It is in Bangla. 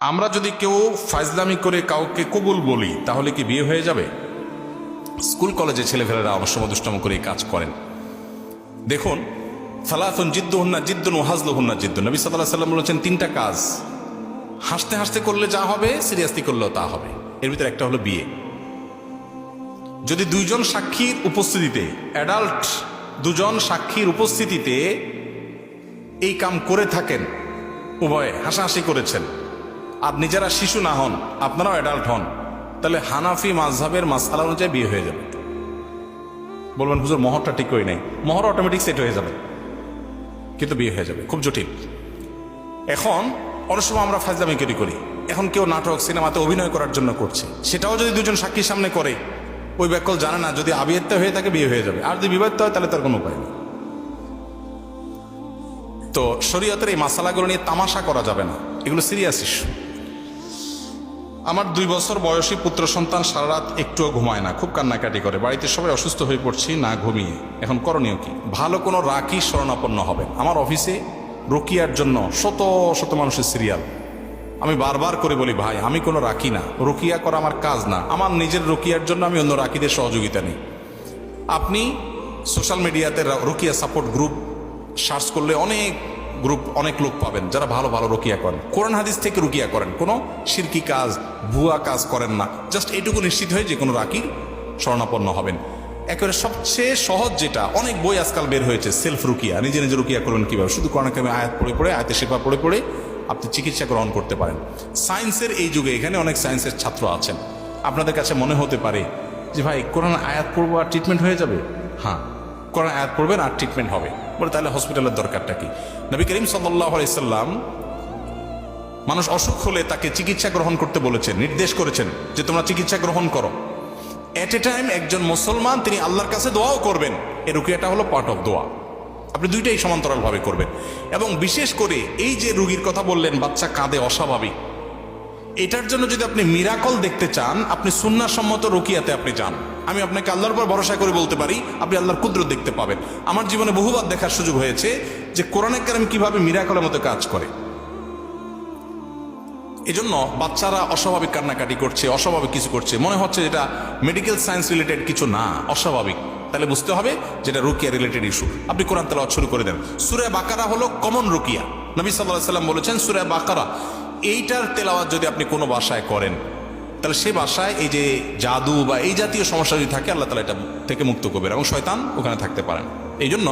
আমরা যদি কেউ ফাজলামি করে কাউকে কবুল বলি তাহলে কি বিয়ে হয়ে যাবে? স্কুল কলেজে ছেলেফেলেরা অনেক সময় দুষ্টম করে এই কাজ করেন। দেখুন, সালাতুন জিদ্দুহুন্না জিদ্দুন ওয়া হাজলুহুন্না জিদ্দুন। নবী সাল্লাল্লাহু আলাইহি ওয়াসাল্লাম বলেছেন তিনটা কাজ হাসতে হাসতে করলে যা হবে সিরিয়াসলি করলেও তা হবে। এর ভিতরে একটা হলো বিয়ে। যদি দুইজন সাক্ষীর উপস্থিতিতে, অ্যাডাল্ট দুজন সাক্ষীর উপস্থিতিতে এই কাম করে থাকেন, উভয়ে হাসাহাসি করেছেন, আর নিজেরা শিশু না হন, আপনারাও অ্যাডাল্ট হন, তাহলে হানাফি মাযহাবের মাসআলা অনুযায়ী বিয়ে হয়ে যাবে। বলবেন হুজুর মোহরটা ঠিক হয়ে নাই, মোহর অটোমেটিক সেট হয়ে যাবে, কিন্তু বিয়ে হয়ে যাবে। খুব জটিল। এখন অনেক সময় আমরা ফাজলামি করি, এখন কেউ নাটক সিনেমাতে অভিনয় করার জন্য করছে, সেটাও যদি দুজন সাক্ষীর সামনে করে, ওই ব্যাকল জানে না যদি আবিয়াত্তা হয়ে থাকে বিয়ে হয়ে যাবে, আর যদি বিবাহিত হয় তাহলে তার কোনো উপায় নেই। তো শরীয়তের এই মাসালাগুলো নিয়ে তামাশা করা যাবে না, এগুলো সিরিয়াস ইস্যু। আমার 2 বছর বয়সী পুত্র সন্তান সারা রাত একটুও ঘুমায় না, খুব কান্নাকাটি করে, বাড়িতে সবাই অসুস্থ হয়ে পড়ছি না ঘুমিয়ে। এখন করণীয় কি? ভালো কোনো রাকি শরণাপন্ন হবেন। আমার অফিসে রুকিয়ার জন্য শত শত মানুষের সিরিয়াল। আমি বারবার করে বলি, ভাই আমি কোনো রাকি না, রুকিয়া করা আমার কাজ না, আমার নিজের রুকিয়ার জন্য আমি অন্য রাকিদের সহযোগিতা নিই। আপনি সোশ্যাল মিডিয়াতে রুকিয়া সাপোর্ট গ্রুপ সার্চ করলে অনেক গ্রুপ, অনেক লোক পাবেন যারা ভালো ভালো রুকিয়া করেন, কোরআন হাদিস থেকে রুকিয়া করেন, কোনো শিরকি কাজ ভুয়া কাজ করেন না। জাস্ট এইটুকু নিশ্চিত হয়ে যে কোনো রাকির শরণাপন্ন হবেন। একেবারে সবচেয়ে সহজ যেটা, অনেক বই আজকাল বের হয়েছে, সেলফ রুকিয়া, নিজে নিজে রুকিয়া করবেন কীভাবে। শুধু কোরআন কারিমে আয়াত পড়ে আয়াতে শিফা পড়ে আপনি চিকিৎসা গ্রহণ করতে পারেন। সায়েন্সের এই যুগে এখানে অনেক সায়েন্সের ছাত্র আছেন, আপনাদের কাছে মনে হতে পারে যে ভাই কোরআন আয়াত পড়বো আর ট্রিটমেন্ট হয়ে যাবে। হ্যাঁ, কোরআন আয়াত পড়বেন আর ট্রিটমেন্ট হবে। বলে তাহলে হসপিটালের দরকারটা কি? নবী করিম সাল্লাল্লাহু আলাইহি সাল্লাম মানুষ অসুখ হলে তাকে চিকিৎসা গ্রহণ করতে বলেছেন, নির্দেশ করেছেন যে তোমরা চিকিৎসা গ্রহণ করো। এট এ টাইম একজন মুসলমান তিনি আল্লাহর কাছে দোয়াও করবেন। এই রুকিয়াটা হলো পার্ট অফ দোয়া। আপনি দুইটাই সমান্তরালভাবে করবেন। এবং বিশেষ করে এই যে রোগীর কথা বললেন, বাচ্চা কাঁদে অস্বাভাবিক, এটার জন্য যদি আপনি মিরাকল দেখতে চান, আপনি সুন্নাহসম্মত রুকিয়াতে আপনি যান। আমি আপনাকে আল্লাহর উপর ভরসা করে বলতে পারি আপনি আল্লাহর কুদরত দেখতে পাবেন। আমার জীবনে বহুবার দেখার সুযোগ হয়েছে যে কোরআনে কারিম কিভাবে মিরাকলের মতো কাজ করে। এজন্য বাচ্চারা অস্বাভাবিক কান্নাকাটি করছে, অস্বাভাবিক কিছু করছে, মনে হচ্ছে যেটা মেডিকেল সায়েন্স রিলেটেড কিছু না, অস্বাভাবিক, তাহলে বুঝতে হবে যেটা রুকিয়া রিলেটেড ইস্যু। আপনি কোরআন তেলাওয়াত শুরু করে দেন। সূরা বাকারা হলো কমন রুকিয়া। নবী সাল্লাল্লাহু আলাইহি ওয়াসাল্লাম বলেছেন সূরা বাকারা, এইটার তেলাওয়াত যদি আপনি কোনো ভাষায় করেন, তাহলে সে ভাষায় এই যে জাদু বা এই জাতীয় সমস্যা যদি থাকে, আল্লাহ তাআলা এটা থেকে মুক্ত করবেন এবং শয়তান ওখানে থাকতে পারেন। এই জন্য